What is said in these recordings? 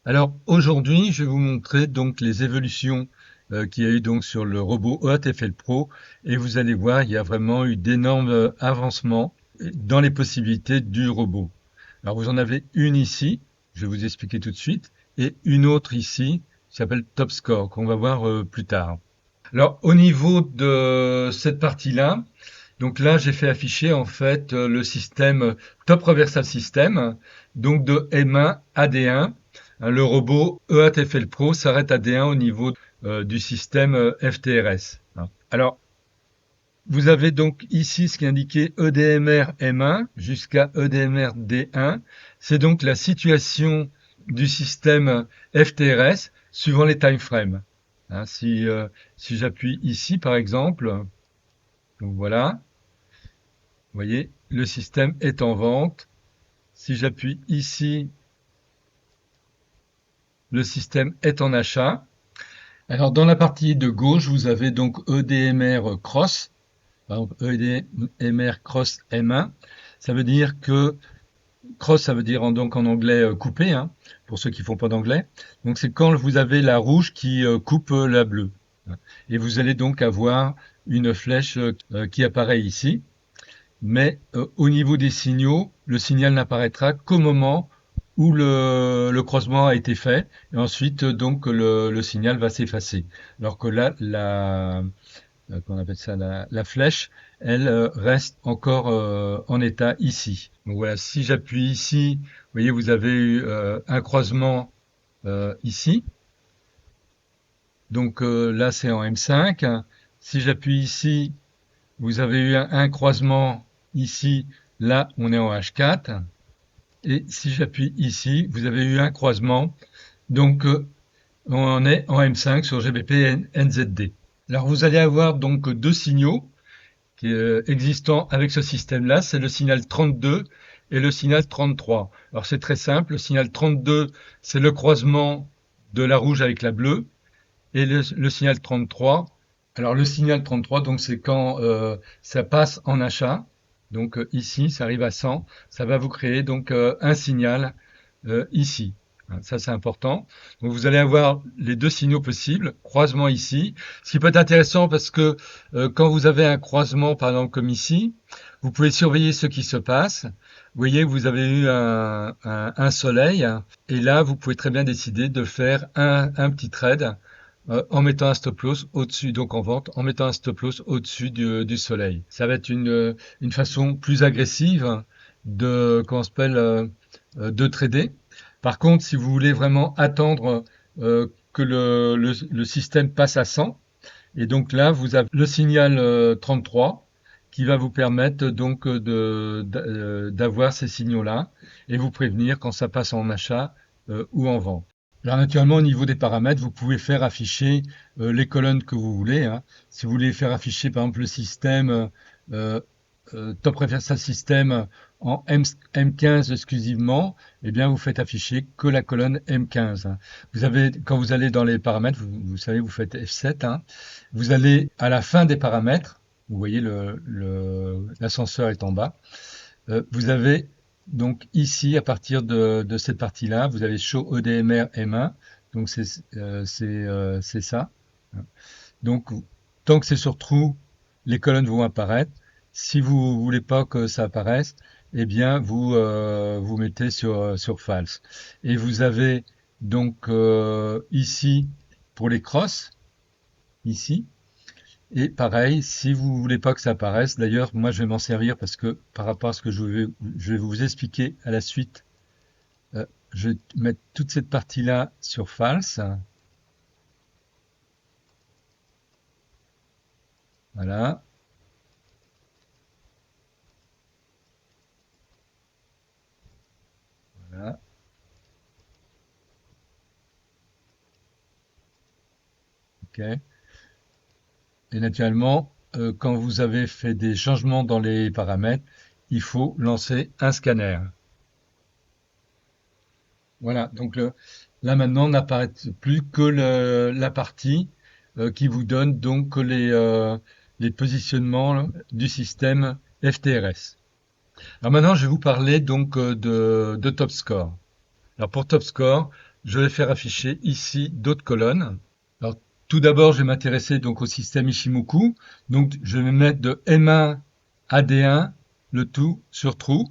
Alors aujourd'hui, je vais vous montrer donc les évolutions qu'il y a eu donc sur le robot OATFL Pro et vous allez voir, il y a vraiment eu d'énormes avancements dans les possibilités du robot. Alors vous en avez une ici, je vais vous expliquer tout de suite, et une autre ici qui s'appelle Top Score qu'on va voir plus tard. Alors au niveau de cette partie-là, donc là j'ai fait afficher en fait le système Top Reversal System, donc de M1 à D1. Le robot EATFL Pro s'arrête à D1 au niveau du système FTRS. Alors vous avez donc ici ce qui est indiqué EDMR M1 jusqu'à EDMR D1. C'est donc la situation du système FTRS suivant les timeframes. Si j'appuie ici par exemple, donc voilà, vous voyez, le système est en vente. Si j'appuie ici, le système est en achat. Alors dans la partie de gauche, vous avez donc EDMR Cross, par exemple EDMR Cross M1. Ça veut dire que cross, ça veut dire donc en anglais coupé, hein, pour ceux qui font pas d'anglais. Donc c'est quand vous avez la rouge qui coupe la bleue. Et vous allez donc avoir une flèche qui apparaît ici. Mais au niveau des signaux, le signal n'apparaîtra qu'au moment où le croisement a été fait, et ensuite donc le signal va s'effacer. Alors que là, qu'on appelle ça, la flèche, elle reste encore en état ici. Donc voilà, si j'appuie ici, vous voyez, vous avez eu un croisement ici. Donc là, c'est en M5. Si j'appuie ici, vous avez eu un croisement ici. Là, on est en H4. Et si j'appuie ici, vous avez eu un croisement. Donc, on est en M5 sur GBP NZD. Alors, vous allez avoir donc deux signaux existants avec ce système-là. C'est le signal 32 et le signal 33. Alors, c'est très simple. Le signal 32, c'est le croisement de la rouge avec la bleue. Et le signal 33, alors le signal 33, donc c'est quand ça passe en achat. Donc ici, ça arrive à 100, ça va vous créer donc un signal ici. Ça, c'est important. Donc, vous allez avoir les deux signaux possibles, croisement ici. Ce qui peut être intéressant parce que quand vous avez un croisement, par exemple comme ici, vous pouvez surveiller ce qui se passe. Vous voyez, vous avez eu un soleil, et là, vous pouvez très bien décider de faire un petit trade en mettant un stop loss au-dessus, donc en vente, en mettant un stop loss au-dessus du soleil. Ça va être une façon plus agressive de, comment on s'appelle, de trader. Par contre, si vous voulez vraiment attendre que le système passe à 100, et donc là, vous avez le signal 33 qui va vous permettre donc d'avoir ces signaux-là et vous prévenir quand ça passe en achat ou en vente. Alors naturellement, au niveau des paramètres, vous pouvez faire afficher les colonnes que vous voulez, hein. Si vous voulez faire afficher par exemple le système euh, Top Reversal System en M15 exclusivement, eh bien vous faites afficher que la colonne M15. Vous avez, quand vous allez dans les paramètres, vous savez, vous faites F7, hein. Vous allez à la fin des paramètres, vous voyez l'ascenseur est en bas. Vous avez donc ici, à partir de cette partie-là, vous avez Show EDMR M1. Donc c'est ça. Donc tant que c'est sur True, les colonnes vont apparaître. Si vous voulez pas que ça apparaisse, eh bien vous mettez sur False. Et vous avez donc ici pour les crosses, ici. Et pareil, si vous voulez pas que ça apparaisse, d'ailleurs, moi je vais m'en servir parce que par rapport à ce que je vais vous expliquer à la suite, je vais mettre toute cette partie-là sur false. Voilà, voilà, ok. Et naturellement, quand vous avez fait des changements dans les paramètres, il faut lancer un scanner. Voilà, donc là maintenant n'apparaît plus que la partie qui vous donne donc les positionnements du système FTRS. Alors maintenant, je vais vous parler donc de Top Score. Alors pour Top Score, je vais faire afficher ici d'autres colonnes. Alors, tout d'abord, je vais m'intéresser donc au système Ishimoku. Donc, je vais mettre de M1 à D1, le tout sur trou.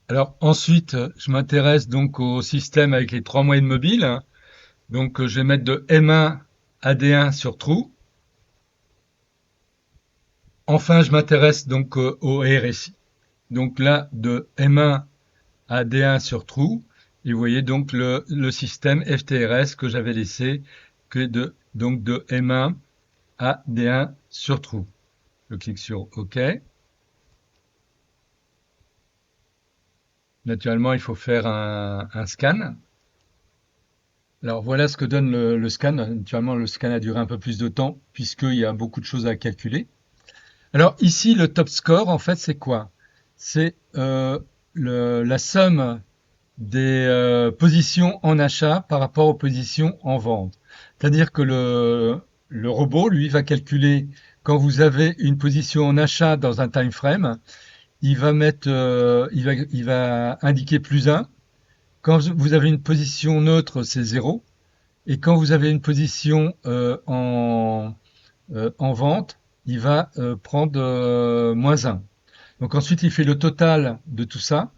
Alors, ensuite, je m'intéresse donc au système avec les trois moyennes mobiles. Donc, je vais mettre de M1 à D1 sur trou. Enfin, je m'intéresse donc au RSI. Donc là, de M1 à D1 sur trou. Et vous voyez donc le système FTRS que j'avais laissé donc de M1 à D1 sur trou. Je clique sur OK. Naturellement, il faut faire un scan. Alors voilà ce que donne le scan. Naturellement, le scan a duré un peu plus de temps puisqu'il y a beaucoup de choses à calculer. Alors ici, le top score, en fait, c'est quoi? C'est la somme des positions en achat par rapport aux positions en vente. C'est-à-dire que le robot, lui, va calculer quand vous avez une position en achat dans un time frame, il va mettre, il va indiquer +1. Quand vous avez une position neutre, c'est 0. Et quand vous avez une position en vente, il va prendre -1. Donc ensuite, il fait le total de tout ça.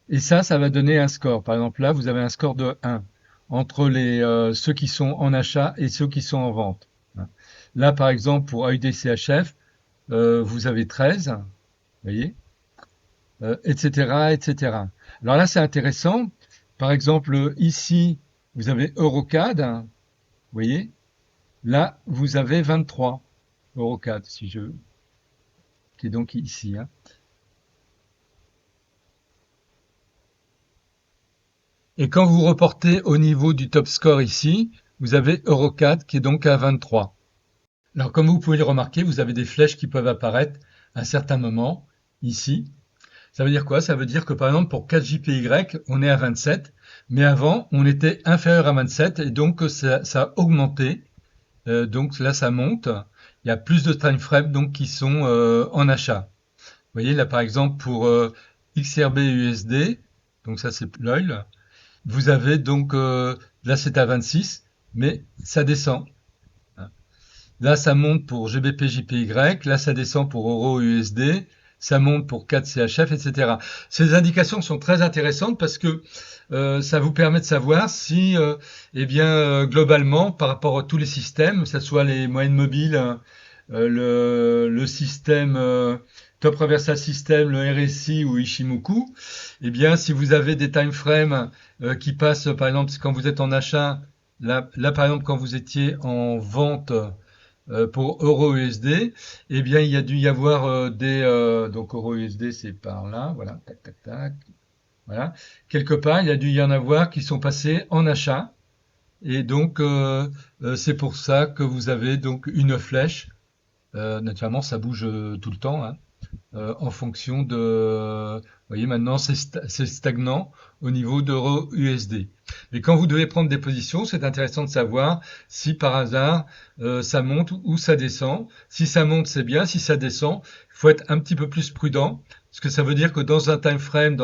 Et ça va donner un score. Par exemple, là, vous avez un score de 1 entre ceux qui sont en achat et ceux qui sont en vente. Là, par exemple, pour AUD-CHF, vous avez 13, vous voyez, etc., etc. Alors là, c'est intéressant. Par exemple, ici, vous avez Eurocad, vous voyez. Là, vous avez 23 Eurocad, qui est donc ici. Et quand vous reportez au niveau du top score ici, vous avez Eurocad qui est donc à 23. Alors, comme vous pouvez le remarquer, vous avez des flèches qui peuvent apparaître à certains moments ici. Ça veut dire quoi? Ça veut dire que par exemple pour 4JPY, on est à 27, mais avant, on était inférieur à 27 et donc ça a augmenté. Donc là, ça monte. Il y a plus de time frames donc qui sont en achat. Vous voyez là par exemple pour XRB USD, donc ça c'est l'oil. Vous avez donc là c'est à 26, mais ça descend. Là, ça monte pour GBP JPY, là, ça descend pour Euro USD, ça monte pour 4 CHF, etc. Ces indications sont très intéressantes parce que ça vous permet de savoir si, eh bien, globalement, par rapport à tous les systèmes, que ce soit les moyennes mobiles, le système Top Reversal System, le RSI ou Ishimoku, eh bien, si vous avez des time frames qui passent, par exemple, quand vous êtes en achat, là par exemple, quand vous étiez en vente, pour Euro USD, eh bien, il y a dû y avoir donc Euro USD, c'est par là, voilà, tac, tac, tac, voilà. Quelque part, il y a dû y en avoir qui sont passés en achat, et donc c'est pour ça que vous avez donc une flèche. Naturellement, ça bouge tout le temps, hein, en fonction de. Vous voyez, maintenant, c'est stagnant au niveau d'euro USD. Mais quand vous devez prendre des positions, c'est intéressant de savoir si par hasard ça monte ou ça descend. Si ça monte, c'est bien. Si ça descend, il faut être un petit peu plus prudent. Parce que ça veut dire que dans un time frame,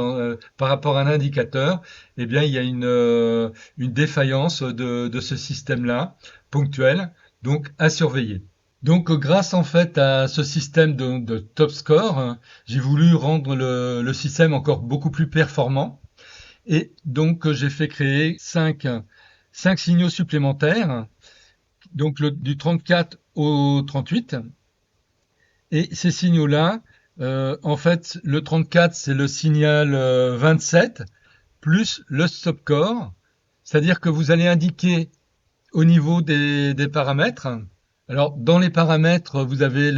par rapport à un indicateur, eh bien, il y a une défaillance de ce système-là, ponctuelle, donc à surveiller. Donc, grâce en fait à ce système de top score, j'ai voulu rendre le système encore beaucoup plus performant. Et donc, j'ai fait créer cinq signaux supplémentaires, donc du 34 au 38. Et ces signaux-là, en fait, le 34, c'est le signal 27 plus le stop-core. C'est-à-dire que vous allez indiquer au niveau des paramètres. Alors, dans les paramètres, vous avez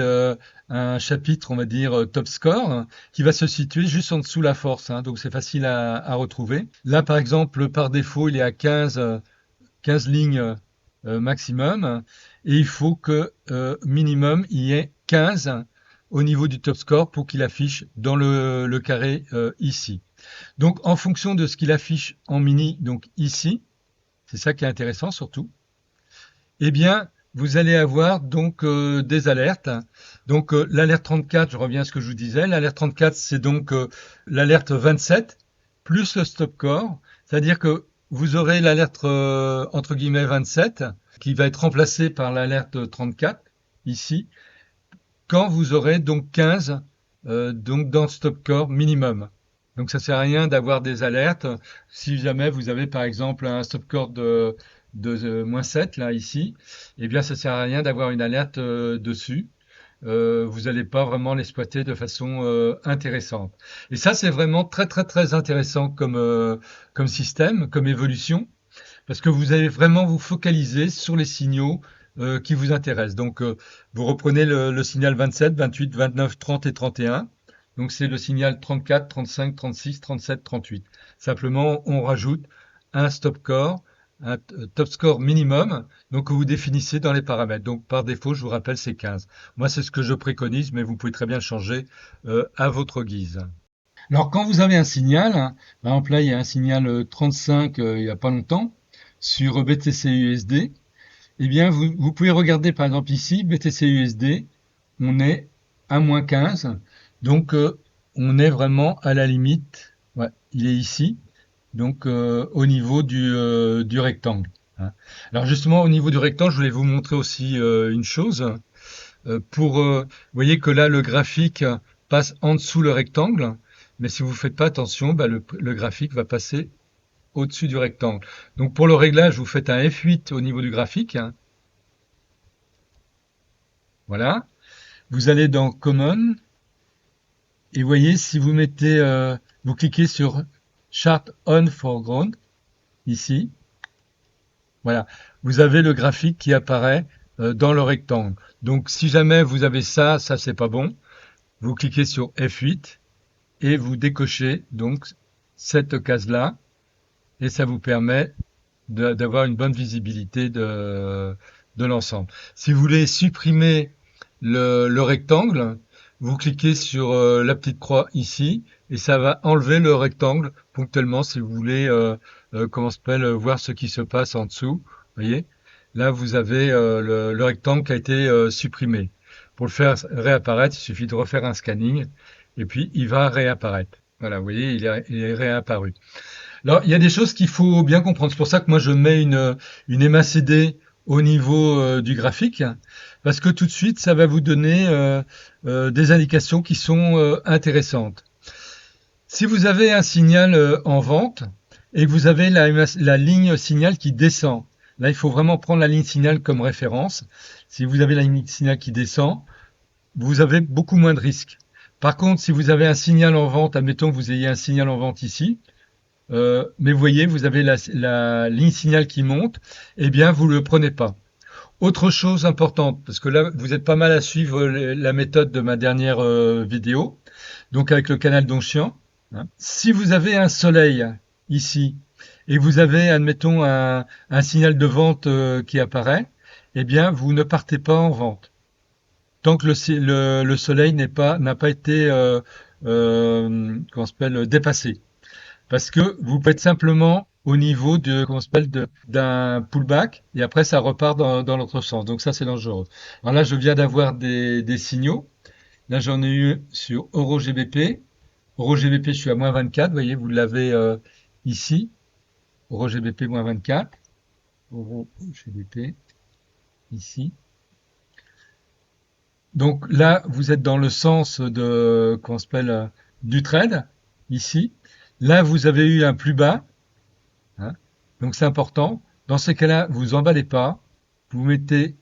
un chapitre, on va dire, top score, qui va se situer juste en dessous la force. Donc, c'est facile à retrouver. Là, par exemple, par défaut, il est à 15 lignes maximum. Et il faut que minimum, il y ait 15 au niveau du top score pour qu'il affiche dans le carré ici. Donc, en fonction de ce qu'il affiche en mini, donc ici, c'est ça qui est intéressant surtout, eh bien, vous allez avoir donc des alertes. Donc l'alerte 34, je reviens à ce que je vous disais, l'alerte 34, c'est donc l'alerte 27 plus le stop core, c'est-à-dire que vous aurez l'alerte entre guillemets 27 qui va être remplacée par l'alerte 34 ici quand vous aurez donc 15 donc dans le stop core minimum. Donc ça sert à rien d'avoir des alertes si jamais vous avez par exemple un stop core de -7 là ici, eh bien ça sert à rien d'avoir une alerte dessus. Vous n'allez pas vraiment l'exploiter de façon intéressante. Et ça, c'est vraiment très très très intéressant comme système, comme évolution, parce que vous allez vraiment vous focaliser sur les signaux qui vous intéressent. Donc, vous reprenez le signal 27, 28, 29, 30 et 31. Donc, c'est le signal 34, 35, 36, 37, 38. Simplement, on rajoute un stop core, un top score minimum, donc que vous définissez dans les paramètres. Donc, par défaut, je vous rappelle, c'est 15. Moi, c'est ce que je préconise, mais vous pouvez très bien le changer à votre guise. Alors, quand vous avez un signal, hein, par exemple là, il y a un signal 35 il n'y a pas longtemps sur BTC USD, eh bien, vous pouvez regarder par exemple ici, BTC USD, on est à -15, donc on est vraiment à la limite, ouais, il est ici, donc au niveau du rectangle, hein. Alors justement, au niveau du rectangle, je voulais vous montrer aussi une chose. Vous voyez que là, le graphique passe en dessous le rectangle, mais si vous ne faites pas attention, bah, le graphique va passer au-dessus du rectangle. Donc pour le réglage, vous faites un F8 au niveau du graphique, hein. Voilà. Vous allez dans Common et voyez si vous mettez, vous cliquez sur Chart on Foreground ici. Voilà, vous avez le graphique qui apparaît dans le rectangle. Donc si jamais vous avez ça, ça c'est pas bon. Vous cliquez sur F8 et vous décochez donc cette case-là et ça vous permet d'avoir une bonne visibilité de l'ensemble. Si vous voulez supprimer le rectangle, vous cliquez sur la petite croix ici et ça va enlever le rectangle ponctuellement si vous voulez comment s'appelle voir ce qui se passe en dessous. Vous voyez, là vous avez le rectangle qui a été supprimé. Pour le faire réapparaître, il suffit de refaire un scanning et puis il va réapparaître. Voilà, vous voyez, il est réapparu. Alors, il y a des choses qu'il faut bien comprendre. C'est pour ça que moi, je mets une MACD au niveau du graphique, parce que tout de suite, ça va vous donner des indications qui sont intéressantes. Si vous avez un signal en vente et que vous avez la ligne signal qui descend, là, il faut vraiment prendre la ligne signal comme référence. Si vous avez la ligne signal qui descend, vous avez beaucoup moins de risques. Par contre, si vous avez un signal en vente, admettons que vous ayez un signal en vente ici, mais vous voyez, vous avez la ligne signal qui monte, eh bien, vous ne le prenez pas. Autre chose importante, parce que là, vous êtes pas mal à suivre la méthode de ma dernière vidéo, donc avec le canal d'Oncian, hein. Si vous avez un soleil ici, et vous avez, admettons, un signal de vente qui apparaît, eh bien, vous ne partez pas en vente. Tant que le soleil n'a pas été comment s'appelle, dépassé. Parce que vous faites simplement au niveau de, comment s'appelle, d'un pullback et après ça repart dans l'autre sens. Donc ça c'est dangereux. Alors là je viens d'avoir des signaux. Là j'en ai eu sur EuroGBP. EuroGBP je suis à -24. Vous voyez, vous l'avez ici. EuroGBP -24. EuroGBP ici. Donc là vous êtes dans le sens de, comment s'appelle, du trade ici. Là vous avez eu un plus bas. Hein. Donc c'est important. Dans ces cas-là, vous emballez pas. Vous mettez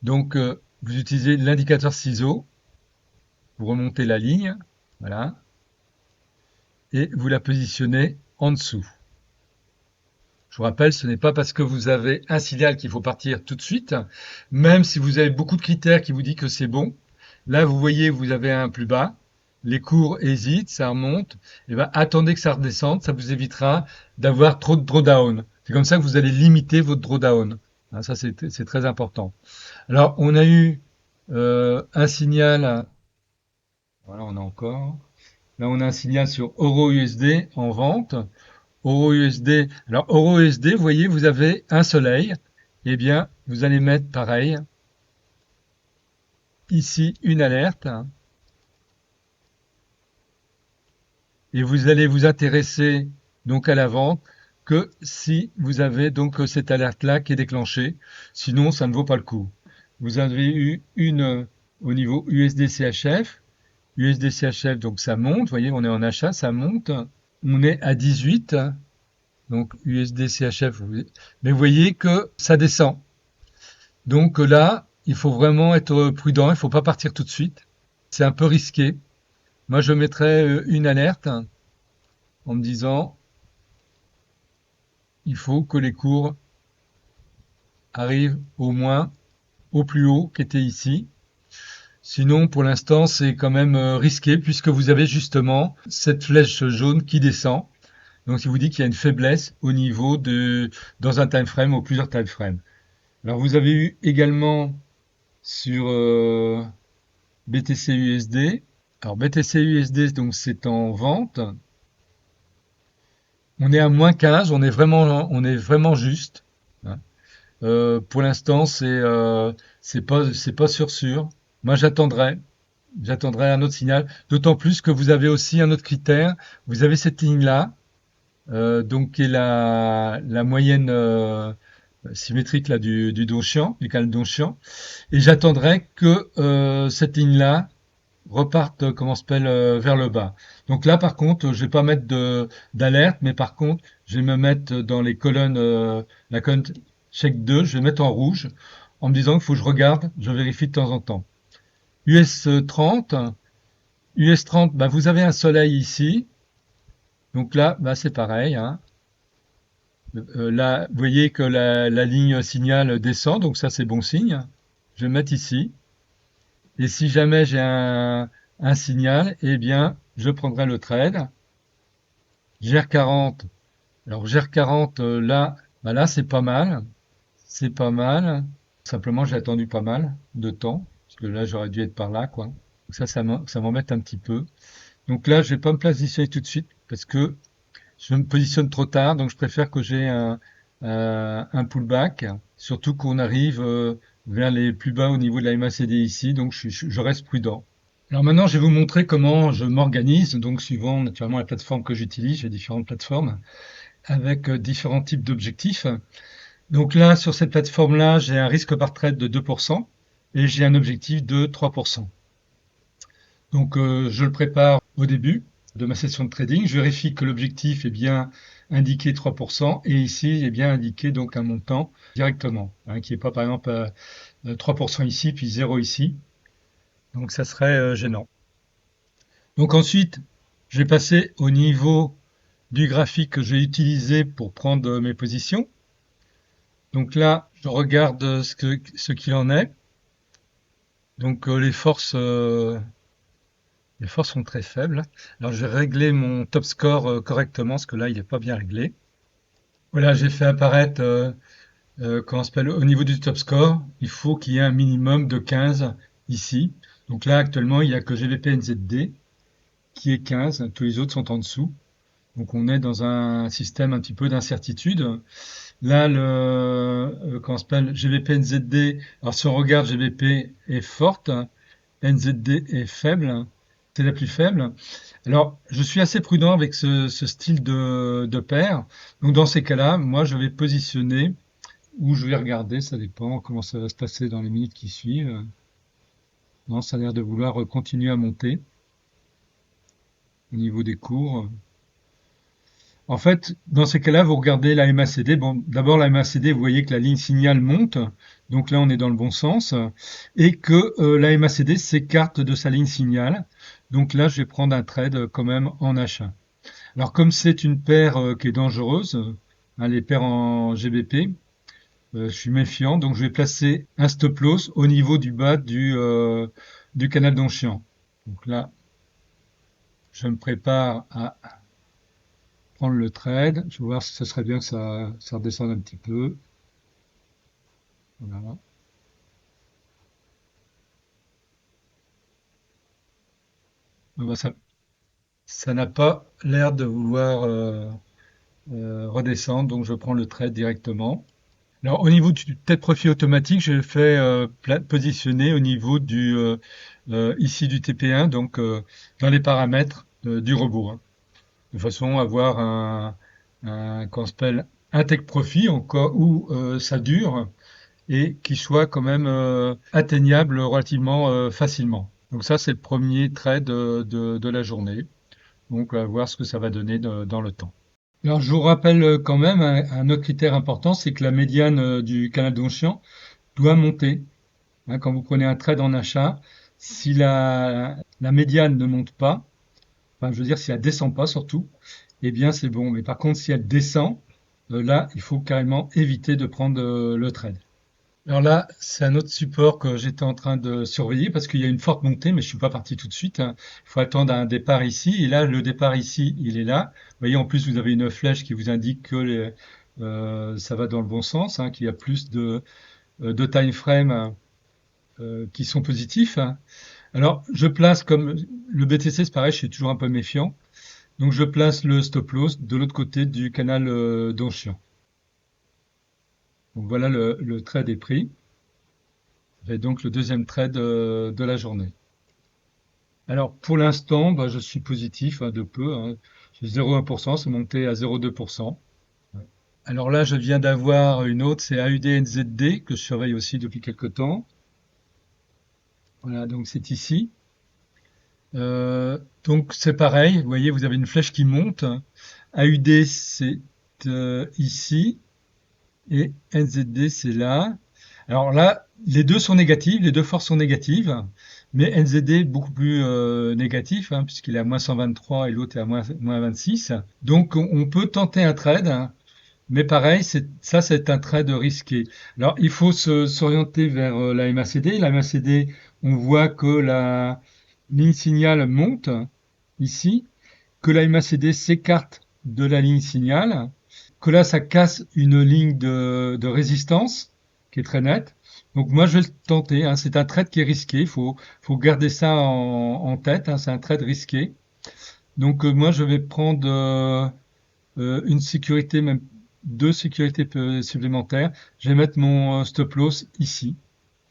donc vous utilisez l'indicateur ciseau. Vous remontez la ligne, voilà, et vous la positionnez en dessous. Je vous rappelle, ce n'est pas parce que vous avez un signal qu'il faut partir tout de suite, même si vous avez beaucoup de critères qui vous disent que c'est bon. Là, vous voyez, vous avez un plus bas. Les cours hésitent, ça remonte. Et ben, attendez que ça redescende. Ça vous évitera d'avoir trop de drawdown. C'est comme ça que vous allez limiter votre drawdown. Hein, ça, c'est très important. Alors, on a eu un signal. Voilà, on a encore. Là, on a un signal sur EURUSD en vente. EURUSD. Alors, EURUSD, vous voyez, vous avez un soleil. Eh bien, vous allez mettre pareil. Ici, une alerte. et vous allez vous intéresser donc à la vente que si vous avez donc cette alerte-là qui est déclenchée. Sinon, ça ne vaut pas le coup. Vous avez eu une au niveau USD-CHF. USD-CHF, donc ça monte. Vous voyez, on est en achat, ça monte. On est à 18. Donc USD-CHF. Mais vous voyez que ça descend. Donc là, il faut vraiment être prudent. Il ne faut pas partir tout de suite. C'est un peu risqué. Moi, je mettrais une alerte en me disant il faut que les cours arrivent au moins au plus haut qu'était ici. Sinon, pour l'instant, c'est quand même risqué puisque vous avez justement cette flèche jaune qui descend. Donc, il vous dit qu'il y a une faiblesse au niveau dans un time frame ou plusieurs time frames. Alors, vous avez eu également sur BTC USD. Alors, BTC USD, donc c'est en vente. On est à moins 15, on est vraiment juste. Hein. Pour l'instant, c'est pas sûr. Moi, j'attendrai un autre signal. D'autant plus que vous avez aussi un autre critère. Vous avez cette ligne-là, donc qui est la moyenne symétrique là du Donchian, du canal Donchian. Et j'attendrai que cette ligne-là reparte, comment s'appelle, vers le bas. Donc là, par contre, je vais pas mettre d'alerte, mais par contre, je vais me mettre dans les colonnes, la colonne check 2, je vais mettre en rouge, en me disant qu'il faut que je regarde, je vérifie de temps en temps. US 30, US 30, bah, vous avez un soleil ici, donc là, bah, c'est pareil. Hein. Là, vous voyez que la ligne signal descend, donc ça c'est bon signe. Je vais mettre ici. Et si jamais j'ai un signal, eh bien, je prendrai le trade. GR40. Alors GR40, là, bah là c'est pas mal. C'est pas mal. Simplement, j'ai attendu pas mal de temps. Parce que là, j'aurais dû être par là, quoi. Donc ça m'embête un petit peu. Donc là, je vais pas me positionner tout de suite parce que je me positionne trop tard. Donc je préfère que j'ai un pullback. Surtout qu'on arrive vers les plus bas au niveau de la MACD ici. Donc je reste prudent. Alors maintenant, je vais vous montrer comment je m'organise, donc suivant naturellement la plateforme que j'utilise, j'ai différentes plateformes avec différents types d'objectifs. Donc là, sur cette plateforme-là, j'ai un risque par trade de 2% et j'ai un objectif de 3%. Donc je le prépare au début de ma session de trading, je vérifie que l'objectif est bien indiqué 3% et ici est bien indiqué donc un montant directement, hein, qui n'est pas par exemple 3% ici puis 0 ici. Donc ça serait gênant. Donc ensuite, je vais passer au niveau du graphique que je vais utiliser pour prendre mes positions. Donc là, je regarde ce qu'il en est. Donc les forces sont très faibles. Alors je vais régler mon top score correctement, parce que là, il n'est pas bien réglé. Voilà, j'ai fait apparaître, comment s'appelle, au niveau du top score, il faut qu'il y ait un minimum de 15 ici. Donc là, actuellement, il n'y a que GBP NZD qui est 15, tous les autres sont en dessous. Donc on est dans un système un petit peu d'incertitude. Là, comment s'appelle, GBP NZD, alors si on regarde, GBP est forte, NZD est faible, c'est la plus faible. Alors, je suis assez prudent avec ce style de paire. Donc dans ces cas-là, moi je vais positionner ou je vais regarder, ça dépend comment ça va se passer dans les minutes qui suivent. Non, ça a l'air de vouloir continuer à monter au niveau des cours. En fait, dans ces cas-là, vous regardez la MACD. Bon, d'abord la MACD, vous voyez que la ligne signal monte, donc là on est dans le bon sens, et que la MACD s'écarte de sa ligne signal. Donc là, je vais prendre un trade quand même en achat. Alors comme c'est une paire qui est dangereuse, hein, les paires en GBP, je suis méfiant, donc je vais placer un stop loss au niveau du bas du canal d'Onchian. Donc là, je me prépare à prendre le trade. Je vais voir si ce serait bien que ça redescende un petit peu. Voilà. Bah, ça n'a pas l'air de vouloir redescendre, donc je prends le trade directement. Alors au niveau du tête profit automatique, je le fais positionner au niveau ici du TP1, donc dans les paramètres du robot. Hein. de façon à avoir qu'on s'appelle un take profit encore où ça dure et qui soit quand même atteignable relativement facilement. Donc ça, c'est le premier trade de la journée. Donc, on va voir ce que ça va donner dans le temps. Alors, je vous rappelle quand même un autre critère important, c'est que la médiane du canal d'Oncian doit monter. Hein, quand vous prenez un trade en achat, si la médiane ne monte pas, enfin, je veux dire, si elle descend pas surtout, eh bien, c'est bon. Mais par contre, si elle descend, là, il faut carrément éviter de prendre le trade. Alors là, c'est un autre support que j'étais en train de surveiller parce qu'il y a une forte montée, mais je suis pas parti tout de suite, hein. Il faut attendre un départ ici. Et là, le départ ici, il est là. Vous voyez, en plus, vous avez une flèche qui vous indique que ça va dans le bon sens, hein, qu'il y a plus de time frame qui sont positifs. Alors, je place comme le BTC, c'est pareil, je suis toujours un peu méfiant. Donc, je place le stop loss de l'autre côté du canal d'Oncian. Donc, voilà le trade est pris. Et donc, le deuxième trade de la journée. Alors, pour l'instant, bah, je suis positif de peu, hein. J'ai 0,1%, c'est monté à 0,2%. Alors là, je viens d'avoir une autre, c'est AUD-NZD, que je surveille aussi depuis quelque temps. Voilà, donc c'est ici. Donc c'est pareil, vous voyez, vous avez une flèche qui monte. AUD, c'est ici. Et NZD, c'est là. Alors là, les deux sont négatifs, les deux forces sont négatives, mais NZD est beaucoup plus négatif, hein, puisqu'il est à moins 123 et l'autre est à moins 26. Donc on peut tenter un trade, hein, mais pareil, c'est un trade risqué. Alors il faut s'orienter vers la MACD. La MACD, on voit que la ligne signal monte ici, que la MACD s'écarte de la ligne signal, que là, ça casse une ligne de résistance qui est très nette. Donc moi, je vais le tenter, hein. C'est un trade qui est risqué. Faut garder ça en tête, hein. C'est un trade risqué. Donc moi, je vais prendre une sécurité, même deux sécurités supplémentaires. Je vais mettre mon stop loss ici.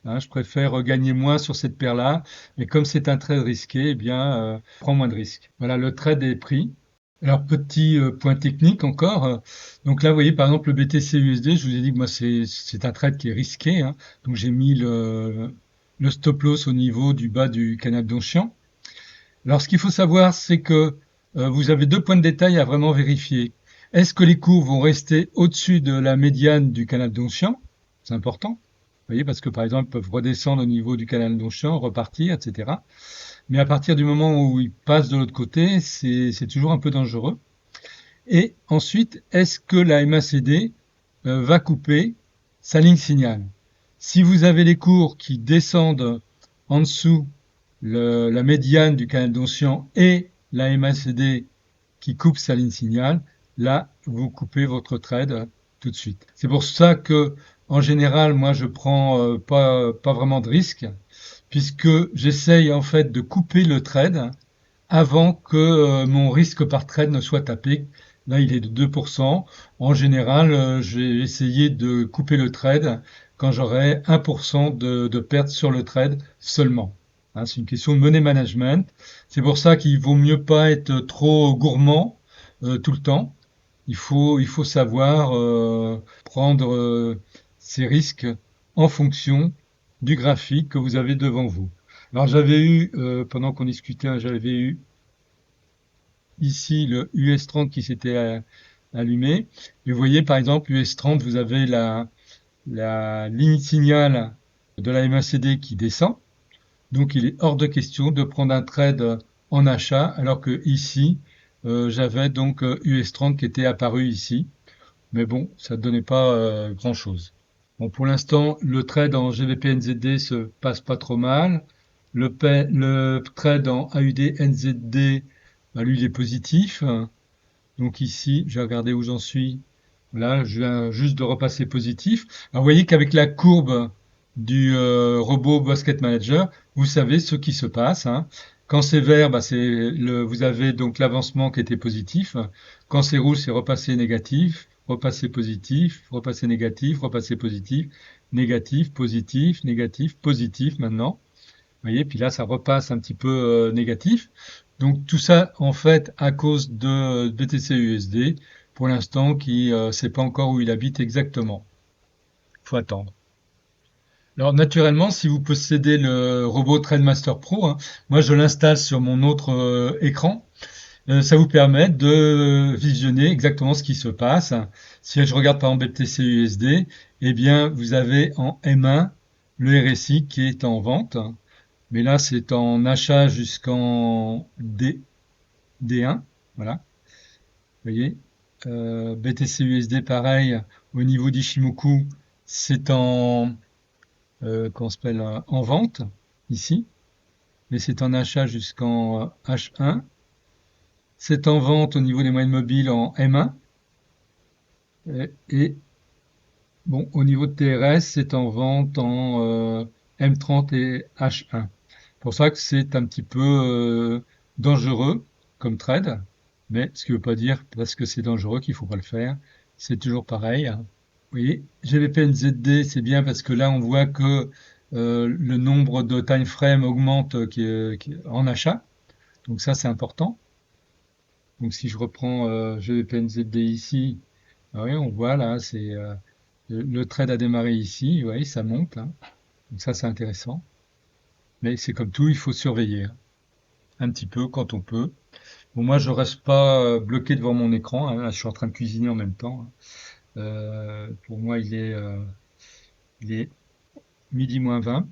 Hein. Je préfère gagner moins sur cette paire-là. Mais comme c'est un trade risqué, eh bien, je prends moins de risques. Voilà, le trade est pris. Alors, petit point technique encore. Donc là, vous voyez, par exemple, le BTC USD, je vous ai dit que moi, c'est un trade qui est risqué, hein. Donc, j'ai mis le stop loss au niveau du bas du canal d'Oncian. Alors, ce qu'il faut savoir, c'est que vous avez deux points de détail à vraiment vérifier. Est-ce que les cours vont rester au-dessus de la médiane du canal d'Oncian? C'est important. Vous voyez, parce que par exemple, ils peuvent redescendre au niveau du canal d'Oncian, repartir, etc. Mais à partir du moment où ils passent de l'autre côté, c'est toujours un peu dangereux. Et ensuite, est-ce que la MACD va couper sa ligne signal? Si vous avez les cours qui descendent en dessous la médiane du canal d'Oncian et la MACD qui coupe sa ligne signal, là, vous coupez votre trade tout de suite. C'est pour ça que, en général, moi, je prends pas vraiment de risque, puisque j'essaye en fait de couper le trade avant que mon risque par trade ne soit tapé. Là, il est de 2%. En général, j'ai essayé de couper le trade quand j'aurai 1% de perte sur le trade seulement. Hein, c'est une question de money management. C'est pour ça qu'il vaut mieux pas être trop gourmand tout le temps. Il faut savoir prendre ses risques en fonction du graphique que vous avez devant vous. Alors j'avais eu, pendant qu'on discutait, hein, j'avais eu ici le US30 qui s'était allumé. Et vous voyez par exemple US30, vous avez la ligne signal de la MACD qui descend. Donc il est hors de question de prendre un trade en achat, alors que ici, j'avais donc US30 qui était apparu ici. Mais bon, ça ne donnait pas grand-chose. Bon, pour l'instant, le trade en GBP-NZD se passe pas trop mal. Le trade en AUD-NZD, bah, lui, il est positif. Donc ici, je vais regarder où j'en suis. Là, je viens juste de repasser positif. Alors, vous voyez qu'avec la courbe du robot Basket Manager, vous savez ce qui se passe, hein. Quand c'est vert, bah, vous avez donc l'avancement qui était positif. Quand c'est rouge, c'est repassé négatif, repassé positif, repassé négatif, repassé positif, négatif, positif, négatif, positif maintenant. Vous voyez, puis là, ça repasse un petit peu négatif. Donc tout ça, en fait, à cause de BTC USD, pour l'instant, qui sait pas encore où il habite exactement. Faut attendre. Alors naturellement, si vous possédez le robot TradeMaster Pro, hein, moi je l'installe sur mon autre écran. Ça vous permet de visionner exactement ce qui se passe. Si je regarde par exemple BTC USD, eh bien vous avez en M1 le RSI qui est en vente, mais là c'est en achat jusqu'en D1, voilà. Vous voyez, BTC USD pareil au niveau d'Ishimoku, c'est en comment s'appelle en vente ici, mais c'est en achat jusqu'en H1. C'est en vente au niveau des moyennes mobiles en M1 et bon au niveau de TRS c'est en vente en M30 et H1. Pour ça que c'est un petit peu dangereux comme trade, mais ce qui ne veut pas dire parce que c'est dangereux qu'il ne faut pas le faire. C'est toujours pareil, hein. Oui, GBP/NZD, c'est bien parce que là, on voit que le nombre de time frame augmente en achat. Donc ça, c'est important. Donc si je reprends GBP/NZD ici, ah oui, on voit là, c'est le trade a démarré ici. Oui, ça monte, hein. Donc ça, c'est intéressant. Mais c'est comme tout, il faut surveiller, hein, un petit peu quand on peut. Bon, moi, je reste pas bloqué devant mon écran, hein. Là, je suis en train de cuisiner en même temps, hein. Pour moi, il est midi moins 20.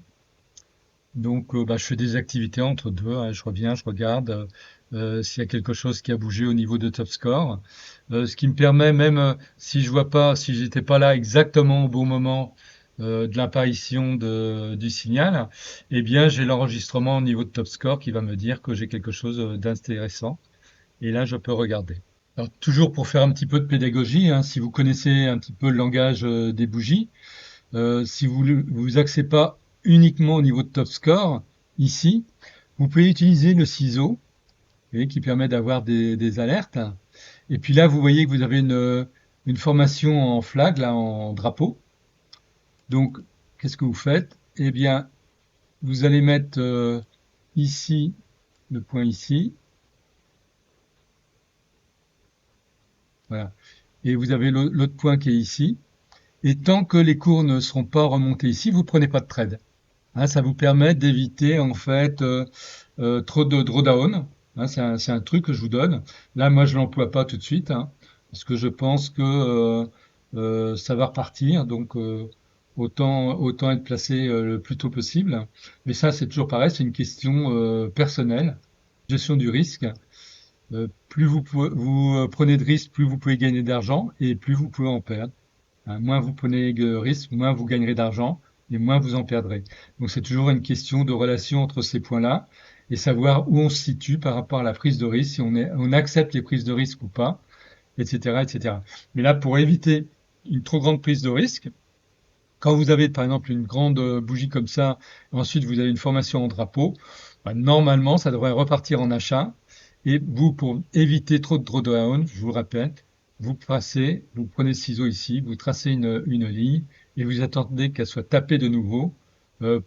Donc, bah, je fais des activités entre deux, hein. Je reviens, je regarde s'il y a quelque chose qui a bougé au niveau de Top Score. Ce qui me permet, même si je vois pas, si j'étais pas là exactement au bon moment de l'apparition du signal, eh bien, j'ai l'enregistrement au niveau de Top Score qui va me dire que j'ai quelque chose d'intéressant. Et là, je peux regarder. Alors, toujours pour faire un petit peu de pédagogie, hein, si vous connaissez un petit peu le langage des bougies, si vous vous axez pas uniquement au niveau de top score, ici, vous pouvez utiliser le ciseau, vous voyez, qui permet d'avoir des alertes. Et puis là, vous voyez que vous avez une formation en flag, là, en drapeau. Donc, qu'est-ce que vous faites? Eh bien, vous allez mettre ici, le point ici, voilà. Et vous avez l'autre point qui est ici. Et tant que les cours ne seront pas remontés ici, vous prenez pas de trade. Hein, ça vous permet d'éviter en fait trop de drawdown. Hein, c'est un truc que je vous donne. Là, moi, je l'emploie pas tout de suite, hein, parce que je pense que ça va repartir. Donc, autant être placé le plus tôt possible. Mais ça, c'est toujours pareil, c'est une question personnelle, gestion du risque. Plus vous prenez de risques, plus vous pouvez gagner d'argent et plus vous pouvez en perdre. Hein, moins vous prenez de risques, moins vous gagnerez d'argent et moins vous en perdrez. Donc c'est toujours une question de relation entre ces points-là et savoir où on se situe par rapport à la prise de risque, si on accepte les prises de risque ou pas, etc., etc. Mais là, pour éviter une trop grande prise de risque, quand vous avez par exemple une grande bougie comme ça, ensuite vous avez une formation en drapeau, bah, normalement ça devrait repartir en achat. Et vous, pour éviter trop de drawdown, je vous répète, vous prenez le ciseau ici, vous tracez une ligne et vous attendez qu'elle soit tapée de nouveau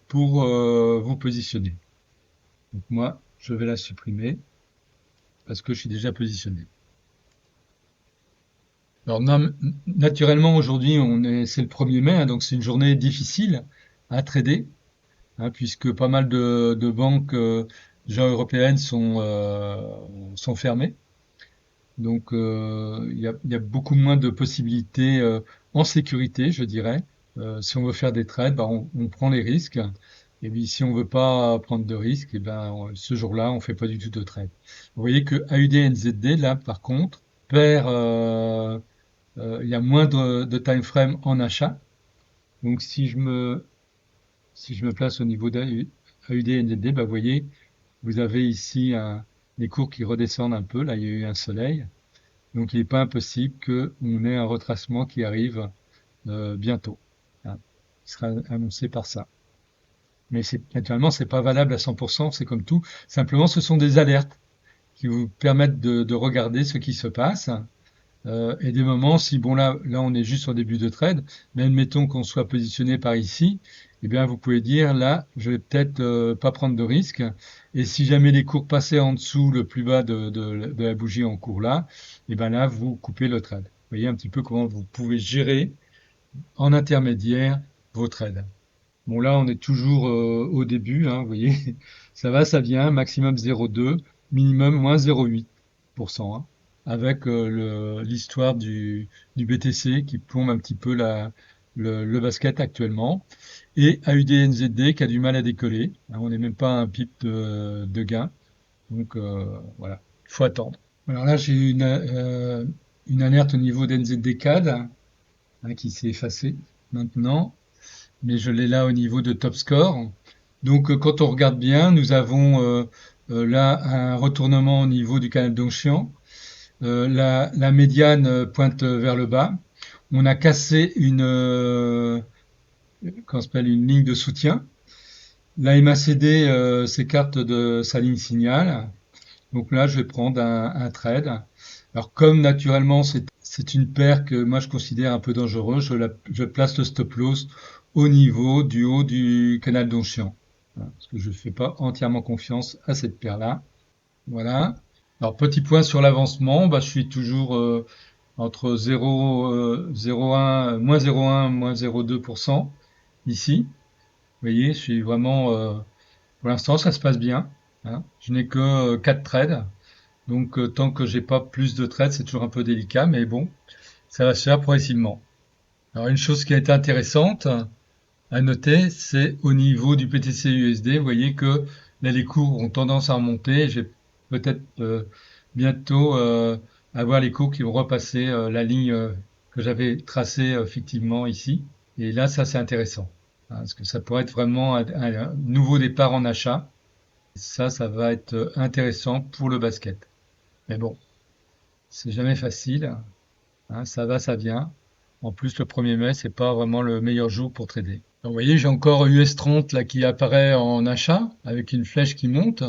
pour vous positionner. Donc moi, je vais la supprimer parce que je suis déjà positionné. Alors naturellement aujourd'hui c'est le 1er mai, hein, donc c'est une journée difficile à trader, hein, puisque pas mal de banques déjà européennes sont fermées. Donc il y a beaucoup moins de possibilités en sécurité, je dirais. Si on veut faire des trades, bah, on prend les risques. Et puis si on veut pas prendre de risques, et ben ce jour-là, on fait pas du tout de trade. Vous voyez que AUD-NZD là, par contre, perd. Il y a moins de time frame en achat. Donc si je me place au niveau d'AUD-NZD, bah, vous voyez, vous avez ici les cours qui redescendent un peu. Là, il y a eu un soleil. Donc il n'est pas impossible qu'on ait un retracement qui arrive bientôt, hein. Il sera annoncé par ça. Mais naturellement, c'est pas valable à 100%, c'est comme tout. Simplement, ce sont des alertes qui vous permettent de regarder ce qui se passe. et des moments, si bon là on est juste au début de trade, mais admettons qu'on soit positionné par ici, eh bien vous pouvez dire là, je vais peut-être pas prendre de risque. Et si jamais les cours passaient en dessous le plus bas de la bougie en cours là, eh bien là vous coupez le trade. Vous voyez un petit peu comment vous pouvez gérer en intermédiaire vos trades. Bon là on est toujours au début, hein, vous voyez, ça va, ça vient, maximum 0,2, minimum moins 0,8%, hein, avec l'histoire du BTC qui plombe un petit peu le basket actuellement, et AUD-NZD qui a du mal à décoller, hein, on n'est même pas à un pip de gain, donc voilà, il faut attendre. Alors là j'ai une alerte au niveau d'NZD CAD, hein, qui s'est effacée maintenant, mais je l'ai là au niveau de top score. Donc quand on regarde bien, nous avons là un retournement au niveau du canal d'Ongshan. La médiane pointe vers le bas. On a cassé qu'on s'appelle une ligne de soutien. La MACD s'écarte de sa ligne signal. Donc là, je vais prendre un trade. Alors comme naturellement c'est une paire que moi je considère un peu dangereuse, je place le stop loss au niveau du haut du canal d'Ongshan. Voilà, parce que je ne fais pas entièrement confiance à cette paire-là. Voilà. Alors petit point sur l'avancement, bah, je suis toujours entre 0,1, moins 0,1, moins 0,2% ici. Vous voyez, je suis vraiment, pour l'instant ça se passe bien, hein. Je n'ai que 4 trades. Donc tant que j'ai pas plus de trades, c'est toujours un peu délicat, mais bon, ça va se faire progressivement. Alors une chose qui a été intéressante à noter, c'est au niveau du PTC USD, vous voyez que là les cours ont tendance à remonter. Je vais peut-être bientôt avoir les cours qui vont repasser la ligne que j'avais tracée effectivement ici. Et là, ça c'est intéressant, hein, parce que ça pourrait être vraiment un nouveau départ en achat. Ça va être intéressant pour le basket. Mais bon, c'est jamais facile, hein, ça va, ça vient. En plus, le 1er mai, c'est pas vraiment le meilleur jour pour trader. Donc, vous voyez, j'ai encore US30 là qui apparaît en achat avec une flèche qui monte.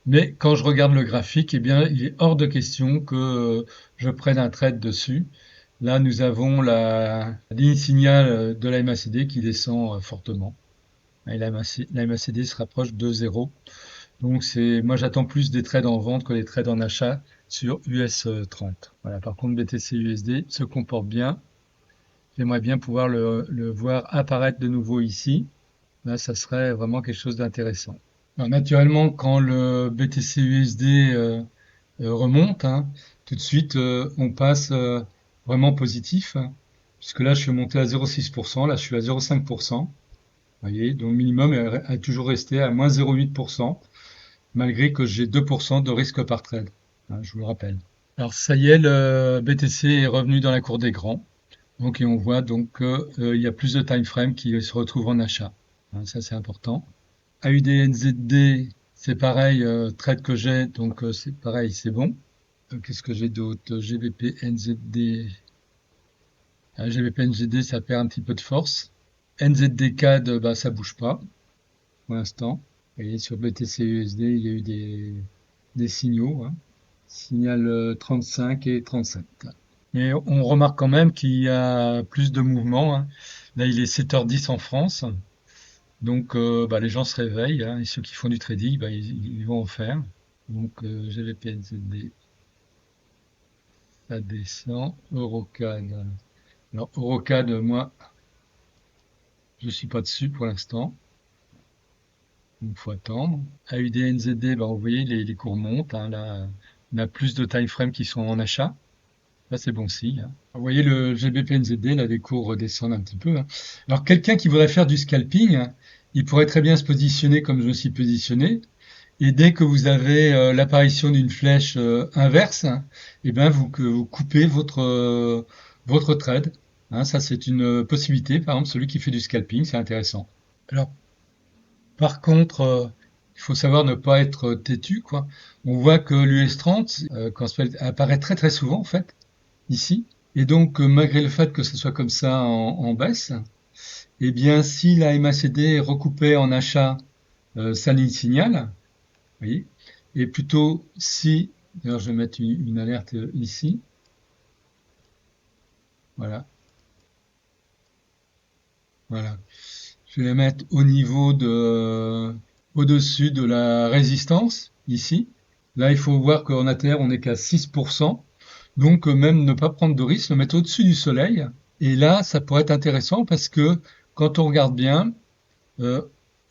Mais quand je regarde le graphique, eh bien, il est hors de question que je prenne un trade dessus. Là, nous avons la ligne signal de la MACD qui descend fortement. Et la MACD se rapproche de 0. Donc moi j'attends plus des trades en vente que des trades en achat sur US30. Voilà, par contre BTC USD se comporte bien. J'aimerais bien pouvoir le voir apparaître de nouveau ici. Là, ça serait vraiment quelque chose d'intéressant. Alors, naturellement, quand le BTC USD remonte, hein, tout de suite on passe vraiment positif, hein, puisque là je suis monté à 0,6%, là je suis à 0,5%. Vous voyez, donc le minimum a toujours resté à moins 0,8%, malgré que j'ai 2% de risque par trade, hein, je vous le rappelle. Alors ça y est, le BTC est revenu dans la cour des grands. Donc et on voit donc qu'il y a plus de time frame qui se retrouvent en achat. Hein, ça c'est important. AUDNZD, c'est pareil, trade que j'ai, donc c'est pareil, c'est bon. Qu'est-ce que j'ai d'autre? GBP NZD. GBP NZD, ça perd un petit peu de force. NZD CAD, bah, ça bouge pas pour l'instant. Et sur BTC USD, il y a eu des signaux, hein. Signal 35 et 37. Mais on remarque quand même qu'il y a plus de mouvements, hein. Là, il est 7h10 en France. Donc, bah, les gens se réveillent, hein, et ceux qui font du trading, bah, ils vont en faire. Donc, GBP/NZD, ça descend. Eurocad. Alors, Eurocad, moi, je suis pas dessus pour l'instant. Il faut attendre. AUD/NZD, bah, vous voyez, les cours montent, hein. Là, on a plus de time frame qui sont en achat. Là, c'est bon signe, hein. Vous voyez le GBP/NZD, là, les cours redescendent un petit peu, hein. Alors, quelqu'un qui voudrait faire du scalping, hein, il pourrait très bien se positionner comme je me suis positionné. Et dès que vous avez l'apparition d'une flèche inverse, hein, eh ben vous coupez votre trade, hein. Ça, c'est une possibilité. Par exemple, celui qui fait du scalping, c'est intéressant. Alors, par contre, il faut savoir ne pas être têtu, quoi. On voit que l'US30 quand apparaît très très souvent, en fait, ici. Et donc, malgré le fait que ce soit comme ça en baisse, eh bien, si la MACD est recoupée en achat sa ligne signal, vous voyez, et plutôt si, d'ailleurs je vais mettre une alerte ici, Voilà, voilà. Je vais les mettre au niveau au-dessus de la résistance, ici. Là, il faut voir qu'en ATR, on n'est qu'à 6%. Donc, même ne pas prendre de risque, le mettre au-dessus du soleil. Et là, ça pourrait être intéressant parce que quand on regarde bien, euh,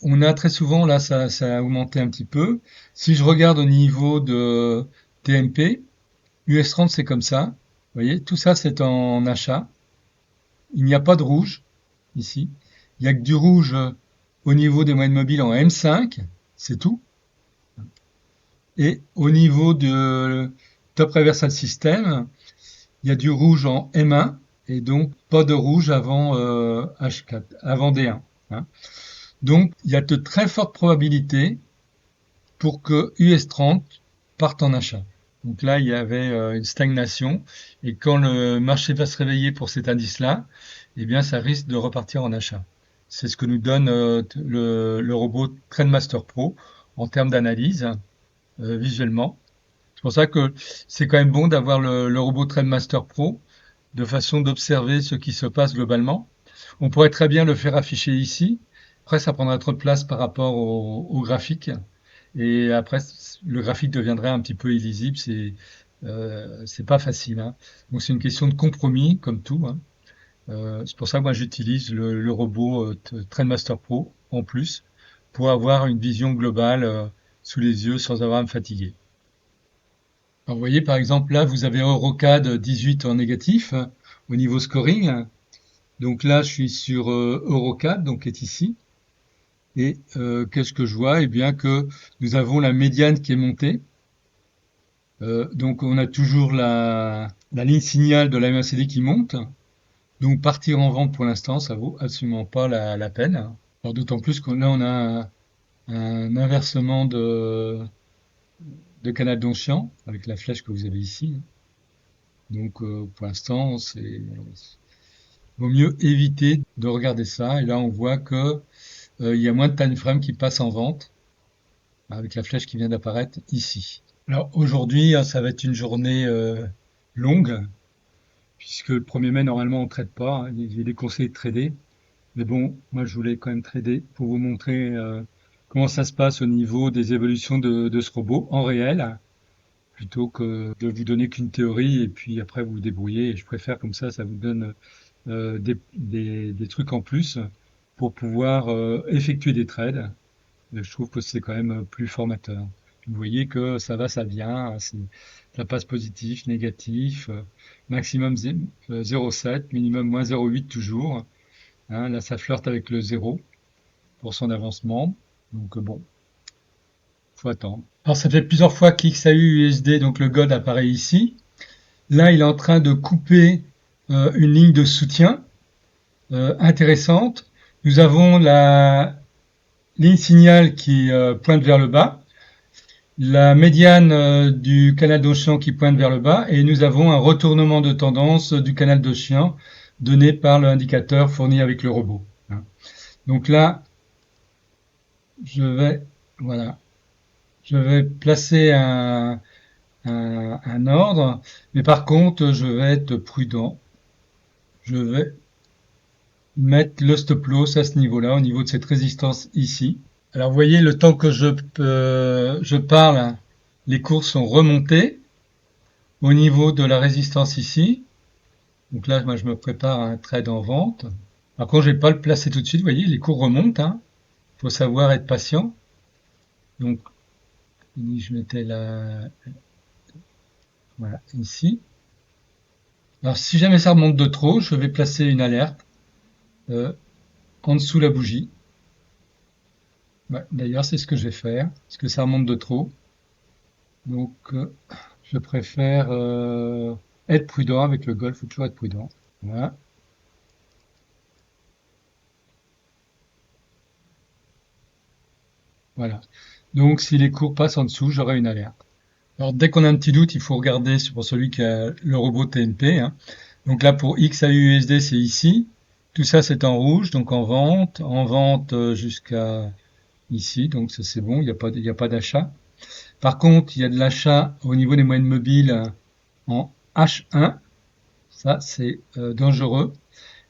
on a très souvent, là, ça a augmenté un petit peu. Si je regarde au niveau de TMP, US30, c'est comme ça. Vous voyez, tout ça, c'est en achat. Il n'y a pas de rouge ici. Il n'y a que du rouge au niveau des moyennes mobiles en M5, c'est tout. Et au niveau de Top Reversal System, il y a du rouge en M1 et donc pas de rouge avant H4, avant D1. Hein. Donc il y a de très fortes probabilités pour que US30 parte en achat. Donc là, il y avait une stagnation et quand le marché va se réveiller pour cet indice-là, eh bien, ça risque de repartir en achat. C'est ce que nous donne le robot TradeMaster Pro en termes d'analyse visuellement. C'est pour ça que c'est quand même bon d'avoir le robot TradeMaster Pro de façon d'observer ce qui se passe globalement. On pourrait très bien le faire afficher ici. Après, ça prendra trop de place par rapport au graphique. Et après, le graphique deviendrait un petit peu illisible. C'est pas facile. Hein. Donc c'est une question de compromis, comme tout. Hein. C'est pour ça que moi j'utilise le robot TradeMaster Pro en plus pour avoir une vision globale sous les yeux sans avoir à me fatiguer. Alors, vous voyez par exemple là vous avez Eurocad 18 en négatif au niveau scoring. Donc là je suis sur Eurocad donc qui est ici. Et qu'est-ce que je vois? Eh bien que nous avons la médiane qui est montée. Donc on a toujours la ligne signal de la MACD qui monte. Donc partir en vente pour l'instant, ça vaut absolument pas la peine. Alors d'autant plus que là on a un inversement de canal d'Oncian avec la flèche que vous avez ici. Donc pour l'instant, vaut mieux éviter de regarder ça. Et là on voit que il y a moins de time frame qui passe en vente avec la flèche qui vient d'apparaître ici. Alors aujourd'hui, ça va être une journée longue puisque le 1er mai normalement on ne trade pas. Hein, il est déconseillé de trader. Mais bon, moi je voulais quand même trader pour vous montrer comment ça se passe au niveau des évolutions de ce robot en réel, plutôt que de vous donner qu'une théorie et puis après vous vous débrouillez. Et je préfère comme ça vous donne des trucs en plus pour pouvoir effectuer des trades. Et je trouve que c'est quand même plus formateur. Vous voyez que ça va, ça vient, ça passe positif, négatif, maximum 0,7, minimum moins 0,8 toujours. Hein, là, ça flirte avec le 0 pour son avancement. Donc bon, faut attendre. Alors ça fait plusieurs fois qu'XAU USD, donc le GOD apparaît ici. Là, il est en train de couper une ligne de soutien intéressante. Nous avons la ligne signal qui pointe vers le bas, la médiane du canal d'Ocean qui pointe vers le bas, et nous avons un retournement de tendance du canal d'Ocean donné par l'indicateur fourni avec le robot. Donc là, voilà, je vais placer un ordre, mais par contre, je vais être prudent. Je vais mettre le stop loss à ce niveau-là, au niveau de cette résistance ici. Alors, vous voyez, le temps que je parle, les cours sont remontés au niveau de la résistance ici. Donc là, moi, je me prépare à un trade en vente. Par contre, je vais pas le placer tout de suite. Vous voyez, les cours remontent. Hein. Faut savoir être patient. Donc, je mettais voilà, ici. Alors, si jamais ça remonte de trop, je vais placer une alerte en dessous la bougie. D'ailleurs, c'est ce que je vais faire, parce que ça remonte de trop. Donc, je préfère être prudent avec le golf, il faut toujours être prudent. Voilà. Voilà. Donc, si les cours passent en dessous, j'aurai une alerte. Alors, dès qu'on a un petit doute, il faut regarder pour celui qui a le robot TNP. Hein. Donc là, pour XAUUSD, c'est ici. Tout ça, c'est en rouge, donc en vente jusqu'à ici. Donc ça, c'est bon, il n'y a pas d'achat. Par contre, il y a de l'achat au niveau des moyennes mobiles en H1. Ça, c'est dangereux.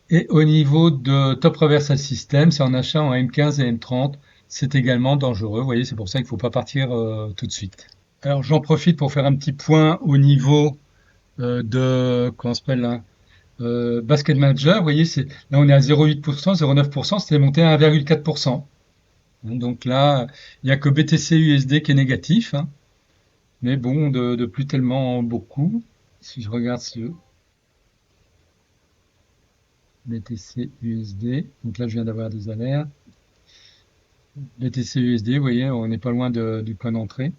Et au niveau de Top Reversal System, c'est en achat en M15 et M30. C'est également dangereux. Vous voyez, c'est pour ça qu'il ne faut pas partir tout de suite. Alors, j'en profite pour faire un petit point au niveau comment ça s'appelle là, Basket Manager. Vous voyez, là, on est à 0,8%, 0,9%. C'était monté à 1,4%. Donc là, il n'y a que BTC USD qui est négatif, hein. Mais bon, de plus tellement beaucoup. Si je regarde sur BTC USD, donc là, je viens d'avoir des alertes. BTC USD, vous voyez, on n'est pas loin du point d'entrée.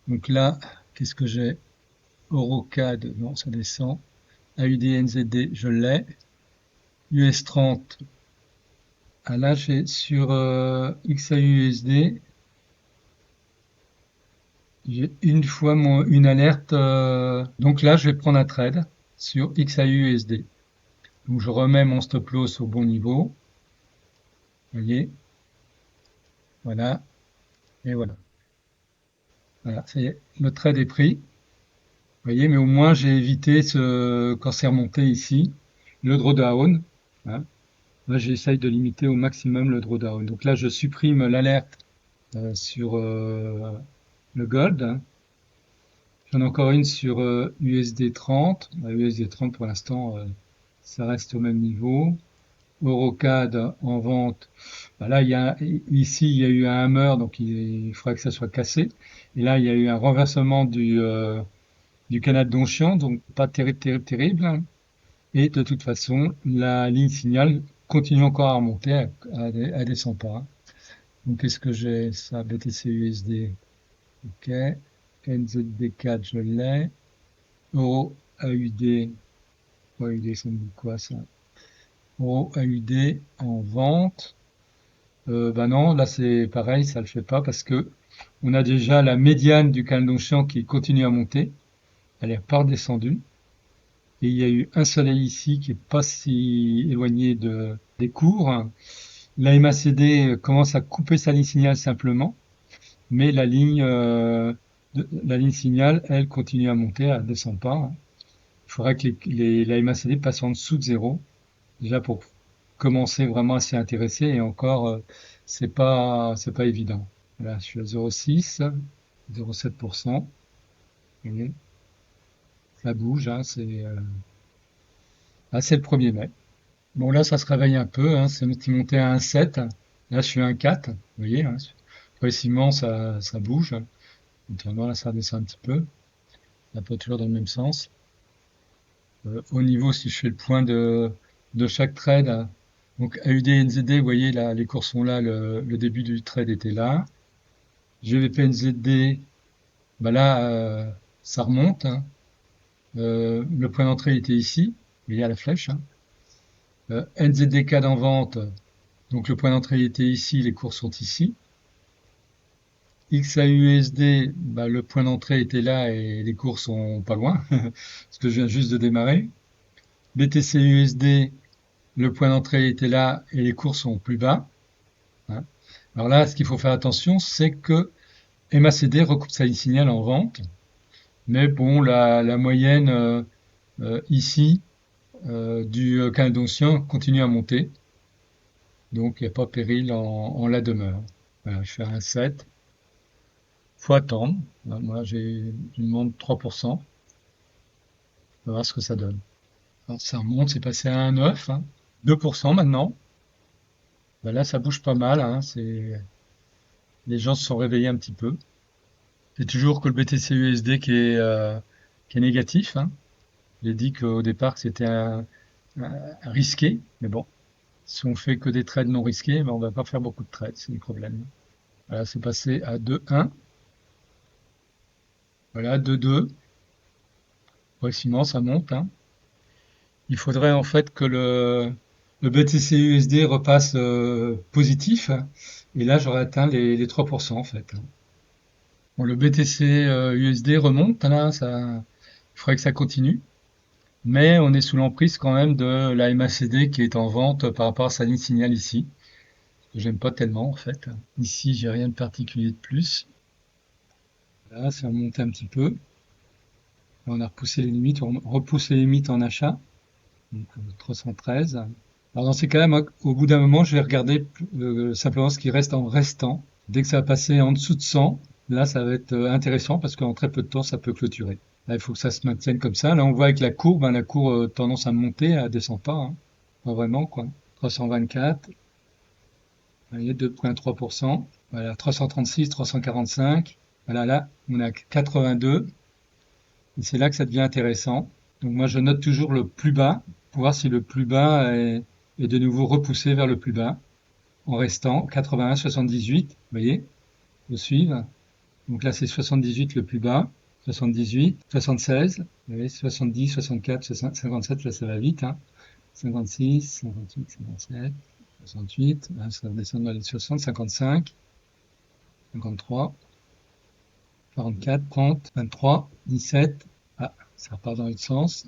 Donc là, qu'est-ce que j'ai? EuroCAD, non, ça descend. AUD NZD, je l'ai. US 30, ah là, j'ai sur XAUUSD, j'ai une fois une alerte. Donc là, je vais prendre un trade sur XAUUSD. Donc je remets mon stop loss au bon niveau. Vous voyez, voilà, et voilà. Voilà, ça y est, le trade est pris. Vous voyez, mais au moins j'ai évité quand c'est remonté ici, le drawdown, hein. Là, j'essaye de limiter au maximum le drawdown. Donc là, je supprime l'alerte sur le gold, hein. J'en ai encore une sur USD 30. USD 30 pour l'instant, ça reste au même niveau. EuroCAD en vente. Bah là, ici, il y a eu un hammer, donc il faudrait que ça soit cassé. Et là, il y a eu un renversement du canal d'Oncian, donc pas terrible, terrible, terrible, hein. Et de toute façon, la ligne signal continue encore à remonter, elle descend pas, hein. Donc, qu'est-ce que j'ai? Ça, BTC USD. OK. NZD4, je l'ai. Euro AUD. AUD, ça me dit quoi, ça? Euro AUD en vente. Bah non, là c'est pareil, ça le fait pas parce que on a déjà la médiane du canal d'Oncian qui continue à monter. Elle est pas redescendue. Et il y a eu un soleil ici qui est pas si éloigné des cours. La MACD commence à couper sa ligne signal simplement, mais la ligne signal, elle continue à monter, elle descend pas, hein. Il faudrait que la MACD passe en dessous de zéro, déjà pour commencer vraiment à s'y intéresser, et encore, c'est pas évident. Là, je suis à 0,6, 0,7%. Vous voyez, ça bouge, hein, c'est le 1er mai. Bon, là, ça se réveille un peu, hein, c'est monté à 1,7. Là, je suis à 1,4. Vous voyez, hein, progressivement, ça bouge. Notamment, là, ça redescend un petit peu. Ça pas toujours dans le même sens. Au niveau, si je fais le point de chaque trade, hein, donc AUD, NZD, vous voyez, là, les cours sont là, le début du trade était là. GBP, NZD, bah là, ça remonte, hein. Le point d'entrée était ici, il y a la flèche, hein. NZD-CAD en vente, donc le point d'entrée était ici, les cours sont ici. XAUSD, bah, le point d'entrée était là et les cours sont pas loin, parce que je viens juste de démarrer. BTC-USD, le point d'entrée était là et les cours sont plus bas, hein. Alors là, ce qu'il faut faire attention, c'est que MACD recoupe sa ligne signal en vente, mais bon, la moyenne ici du canal d'Oncian continue à monter, donc il n'y a pas péril en la demeure. Voilà, je fais un 7. Faut attendre. Moi, je demande 3%. On va voir ce que ça donne. Alors, ça remonte, c'est passé à 1,9, hein. 2% maintenant. Ben là, ça bouge pas mal, hein. Les gens se sont réveillés un petit peu. C'est toujours que le BTC USD qui est négatif, hein. J'ai dit qu'au départ, c'était un risqué. Mais bon, si on fait que des trades non risqués, ben on va pas faire beaucoup de trades. C'est le problème. Voilà, c'est passé à 2,1. Voilà, 2,2. Progressivement, ça monte, hein. Il faudrait en fait que le BTC USD repasse positif, hein. Et là j'aurais atteint les 3% en fait. Bon, le BTC USD remonte, là, il faudrait que ça continue, mais on est sous l'emprise quand même de la MACD qui est en vente par rapport à sa ligne signal ici. J'aime pas tellement en fait. Ici j'ai rien de particulier de plus. Là ça monte un petit peu. On a repoussé les limites, on repousse les limites en achat. Donc 313. Alors dans ces cas-là, moi, au bout d'un moment, je vais regarder simplement ce qui reste en restant. Dès que ça va passer en dessous de 100, là, ça va être intéressant parce qu'en très peu de temps, ça peut clôturer. Là, il faut que ça se maintienne comme ça. Là, on voit avec la courbe, hein, la courbe tendance à monter, elle descend pas, hein. Pas vraiment, quoi. 324, vous voyez, 2,3%. Voilà, 336, 345. Voilà, là, on a 82. Et c'est là que ça devient intéressant. Donc moi, je note toujours le plus bas pour voir si le plus bas est de nouveau repoussé vers le plus bas en restant 81,78. Vous voyez, faut suivre. Donc là, c'est 78 le plus bas, 78, 76, vous voyez, 70, 64, 57, là ça va vite, hein. 56, 58, 57, 68, là ça va descendre dans les 60, 55, 53, 44, 30, 23, 17. Ah, ça repart dans l'autre sens.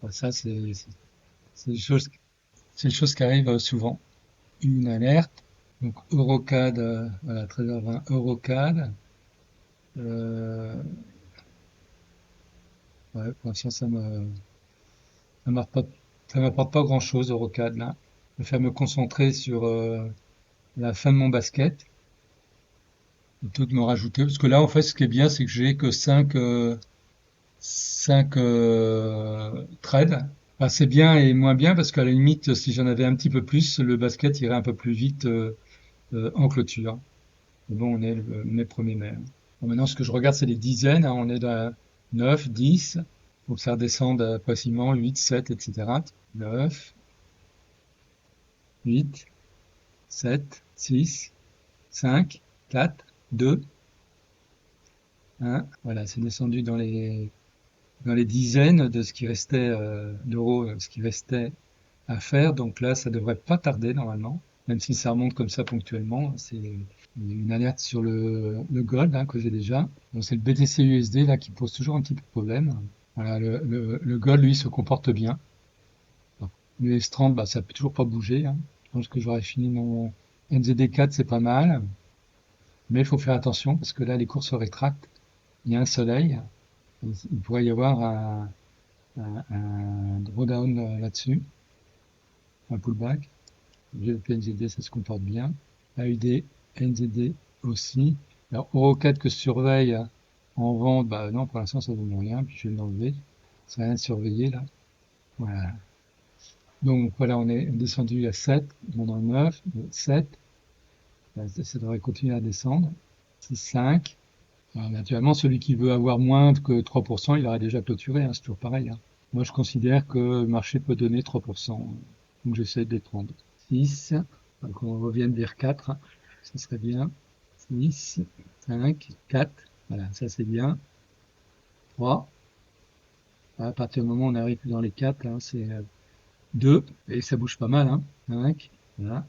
Bon, ça, c'est des choses, c'est des choses qui arrivent souvent. Une alerte. Donc, Eurocad, voilà, 13h20, Eurocad. Euh, ouais, pour l'instant, ça m'apporte pas, ça m'apporte pas grand-chose, Eurocad, là. Je préfère me concentrer sur la fin de mon basket, plutôt que de me rajouter. Parce que là, en fait, ce qui est bien, c'est que j'ai que 5 trades. Enfin, c'est bien et moins bien parce qu'à la limite, si j'en avais un petit peu plus, le basket irait un peu plus vite en clôture. Mais bon, on est le mai 1er mai, hein. Bon, maintenant, ce que je regarde, c'est les dizaines, hein. On est dans 9, 10. Faut que ça redescende facilement, 8, 7, etc. 9, 8, 7, 6, 5, 4, 2, 1. Voilà, c'est descendu dans les dizaines de ce qui restait d'euros, ce qui restait à faire. Donc là, ça devrait pas tarder normalement, même si ça remonte comme ça ponctuellement. C'est une alerte sur le gold, hein, que j'ai déjà. Donc c'est le BTC USD là qui pose toujours un petit peu de problème. Voilà, le gold lui se comporte bien. Le S30, bah, ça peut toujours pas bouger, hein. Je pense que j'aurais fini mon NZD4, c'est pas mal. Mais il faut faire attention parce que là, les cours se rétractent. Il y a un soleil. Il pourrait y avoir un drawdown là-dessus, un pullback. GBP NZD, ça se comporte bien. AUD, NZD aussi. Alors, Eurocad que je surveille en vente, bah non, pour l'instant, ça ne donne rien. Puis je vais l'enlever. C'est rien de surveiller là. Voilà. Donc voilà, on est descendu à 7, on est en 9, 7. Ça devrait continuer à descendre. 6, 5. Alors, naturellement, celui qui veut avoir moins que 3%, il aura déjà clôturé, hein, c'est toujours pareil, hein. Moi, je considère que le marché peut donner 3%. Donc j'essaie de les prendre. 6. Donc on revienne vers 4. Ça serait bien. 6, 5, 4. Voilà, ça c'est bien. 3. À partir du moment où on arrive dans les 4, hein, c'est 2. Et ça bouge pas mal, hein. 5. Voilà.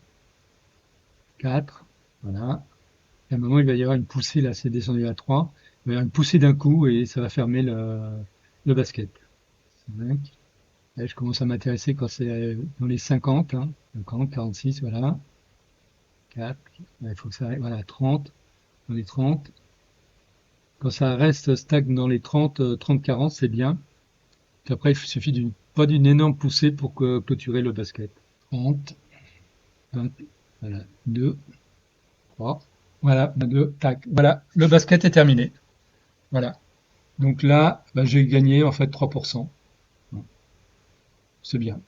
4. Voilà. Et à un moment, il va y avoir une poussée, là, c'est descendu à 3. Il va y avoir une poussée d'un coup et ça va fermer le basket. 5. Là, je commence à m'intéresser quand c'est dans les 50, hein. 50, 46, voilà. 4. Là, il faut que ça arrive, voilà, 30. Dans les 30. Quand ça reste stagne dans les 30, 30, 40, c'est bien. Puis après, il suffit pas d'une énorme poussée pour clôturer le basket. 30, 20, voilà, 2, 3. Voilà, 2, tac. Voilà, le basket est terminé. Voilà. Donc là, bah, j'ai gagné en fait 3%. C'est bien.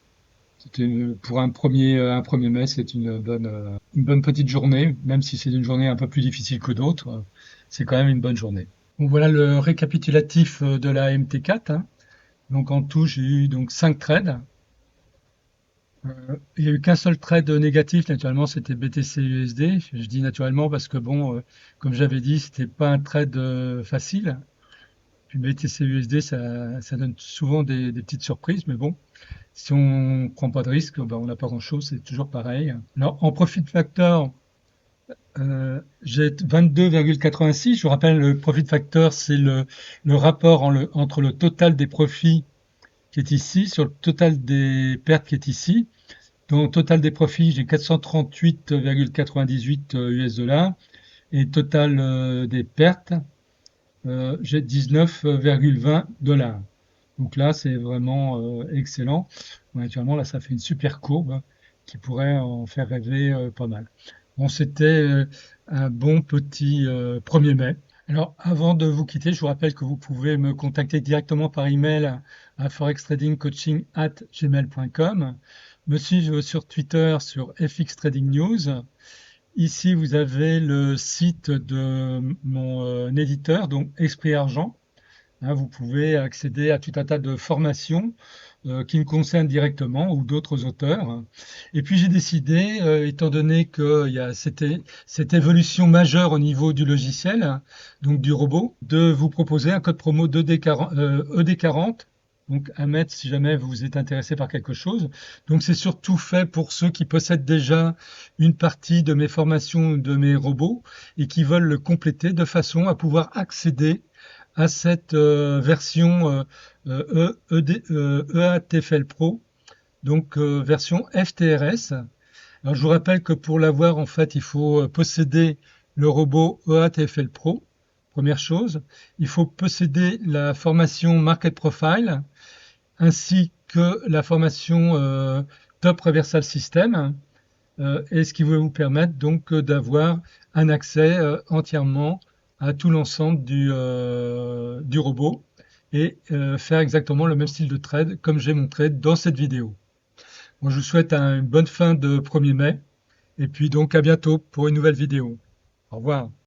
Pour un premier mai, c'est une bonne petite journée, même si c'est une journée un peu plus difficile que d'autres. C'est quand même une bonne journée. Donc voilà le récapitulatif de la MT4, hein. Donc en tout, j'ai eu donc 5 trades. Il y a eu qu'un seul trade négatif, naturellement, c'était BTC USD. Je dis naturellement parce que bon, comme j'avais dit, c'était pas un trade facile. Puis BTC USD, ça donne souvent des petites surprises, mais bon, si on prend pas de risque, ben, on n'a pas grand-chose, c'est toujours pareil. Alors en profit factor, j'ai 22,86. Je vous rappelle, le profit factor, c'est le rapport entre le total des profits qui est ici sur le total des pertes qui est ici. Donc total des profits, j'ai 438,98 US dollars et total des pertes, j'ai 19,20 $. Donc là, c'est vraiment excellent. Bon, naturellement, là, ça fait une super courbe qui pourrait en faire rêver pas mal. Bon, c'était un bon petit 1er mai. Alors, avant de vous quitter, je vous rappelle que vous pouvez me contacter directement par email à forextradingcoaching@gmail.com, me suivre sur Twitter sur FX Trading News. Ici, vous avez le site de mon éditeur, donc Esprit Argent. Hein, vous pouvez accéder à tout un tas de formations qui me concernent directement ou d'autres auteurs. Et puis j'ai décidé, étant donné qu'il y a cette évolution majeure au niveau du logiciel, donc du robot, de vous proposer un code promo ED40, donc à mettre si jamais vous êtes intéressé par quelque chose. Donc c'est surtout fait pour ceux qui possèdent déjà une partie de mes formations, de mes robots, et qui veulent le compléter de façon à pouvoir accéder à cette version EATFL Pro, donc version FTRS. Alors je vous rappelle que pour l'avoir, en fait, il faut posséder le robot EATFL Pro, première chose. Il faut posséder la formation Market Profile, ainsi que la formation Top Reversal System, et ce qui va vous permettre donc d'avoir un accès entièrement à tout l'ensemble du robot et faire exactement le même style de trade comme j'ai montré dans cette vidéo. Bon, je vous souhaite une bonne fin de 1er mai et puis donc à bientôt pour une nouvelle vidéo. Au revoir.